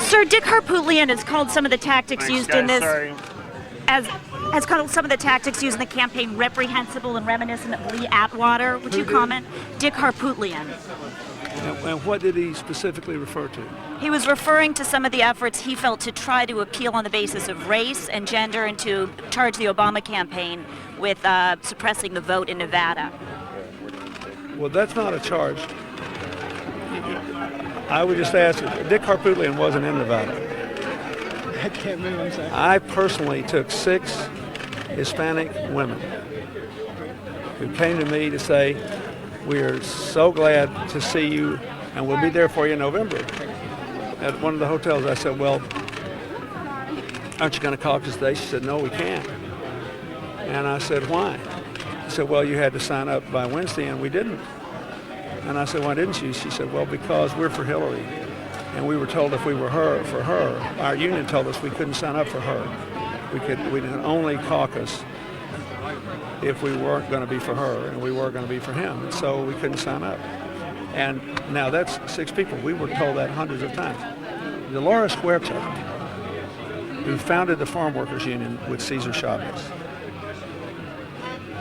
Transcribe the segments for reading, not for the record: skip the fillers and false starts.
Sir, Dick Harpootlian has called some of the tactics used in this has called some of the tactics used in the campaign reprehensible and reminiscent of Lee Atwater. Would you comment? Dick Harpootlian. And what did he specifically refer to? He was referring to some of the efforts he felt to try to appeal on the basis of race and gender and to charge the Obama campaign with suppressing the vote in Nevada. Well, that's not a charge. I would just ask, Dick Harpootlian wasn't in Nevada. I can't move, I'm sorry. I personally took 6 Hispanic women who came to me to say, we are so glad to see you, and we'll be there for you in November. At one of the hotels, I said, well, aren't you going to caucus today? She said, no, we can't. And I said, why? She said, well, you had to sign up by Wednesday, and we didn't. And I said, why didn't you? She said, well, because we're for Hillary. And we were told if we were for her, our union told us we couldn't sign up for her. We could only caucus if we weren't going to be for her and we were going to be for him. And so we couldn't sign up. And now that's 6 people. We were told that hundreds of times. Dolores Huerta, who founded the Farm Workers Union with Cesar Chavez.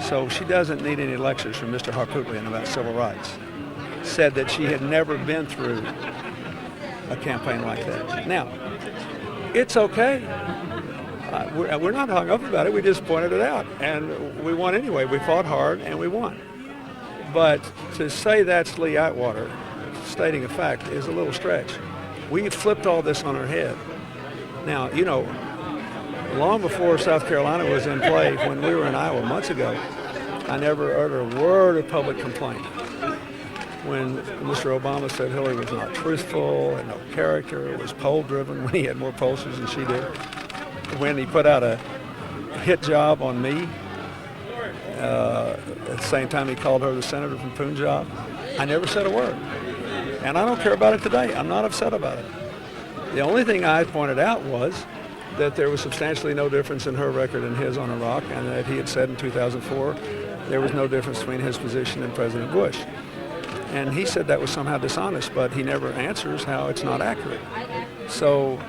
So she doesn't need any lectures from Mr. Harpootlian about civil rights. Said that she had never been through a campaign like that. Now, it's okay. We're not hung up about it. We just pointed it out, and we won anyway. We fought hard, and we won. But to say that's Lee Atwater stating a fact is a little stretch. We flipped all this on our head. Now, you know, long before South Carolina was in play, when we were in Iowa months ago, I never uttered a word of public complaint. When Mr. Obama said Hillary was not truthful and no character, was poll-driven when he had more pollsters than she did, when he put out a hit job on me, at the same time he called her the senator from Punjab, I never said a word. And I don't care about it today. I'm not upset about it. The only thing I pointed out was that there was substantially no difference in her record and his on Iraq, and that he had said in 2004 there was no difference between his position and President Bush. And he said that was somehow dishonest, but he never answers how it's not accurate. So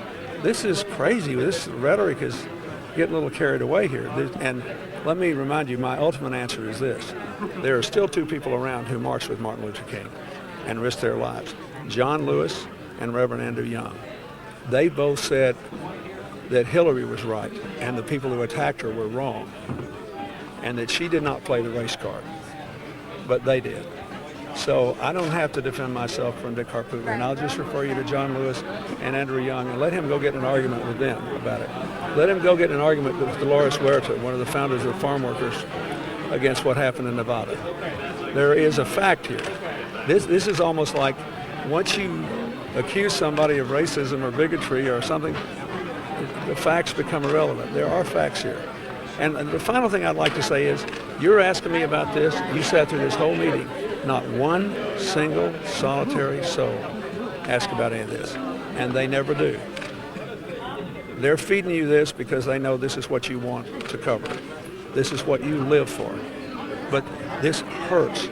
this is crazy. This rhetoric is getting a little carried away here. And let me remind you, my ultimate answer is this. There are still 2 people around who marched with Martin Luther King and risked their lives, John Lewis and Reverend Andrew Young. They both said that Hillary was right and the people who attacked her were wrong, and that she did not play the race card, but they did. So I don't have to defend myself from Dick Harpootlian. I'll just refer you to John Lewis and Andrew Young and let him go get an argument with them about it. Let him go get an argument with Dolores Huerta, one of the founders of Farm Workers, against what happened in Nevada. There is a fact here. This is almost like once you accuse somebody of racism or bigotry or something, the facts become irrelevant. There are facts here. And the final thing I'd like to say is, you're asking me about this. You sat through this whole meeting. Not one single solitary soul asked about any of this, and they never do. They're feeding you this because they know this is what you want to cover. This is what you live for. But this hurts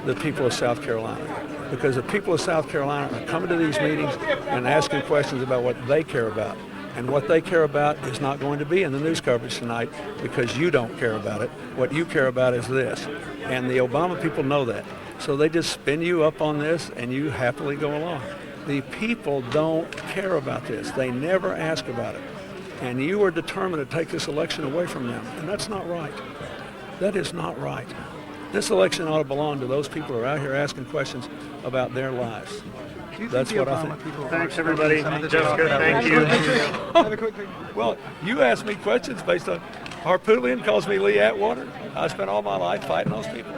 the people of South Carolina, because the people of South Carolina are coming to these meetings and asking questions about what they care about. And what they care about is not going to be in the news coverage tonight because you don't care about it. What you care about is this. And the Obama people know that. So they just spin you up on this and you happily go along. The people don't care about this. They never ask about it. And you are determined to take this election away from them. And that's not right. That is not right. This election ought to belong to those people who are out here asking questions about their lives. That's what I think. Thanks, everybody. Jessica, thank you. Have a quick thing. Well, you asked me questions based on Harpootlian calls me Lee Atwater. I spent all my life fighting those people.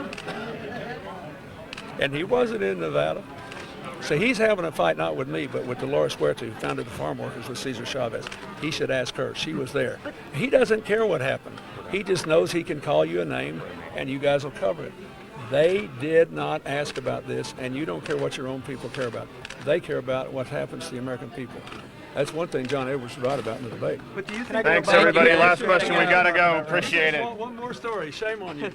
And he wasn't in Nevada. So he's having a fight not with me, but with Dolores Huerta, who founded the Farm Workers with Cesar Chavez. He should ask her. She was there. He doesn't care what happened. He just knows he can call you a name and you guys will cover it. They did not ask about this, and you don't care what your own people care about. They care about what happens to the American people. That's one thing John Edwards was right about in the debate. But do you think Thanks, everybody. Last question. We got to go. Appreciate it. One more story. Shame on you.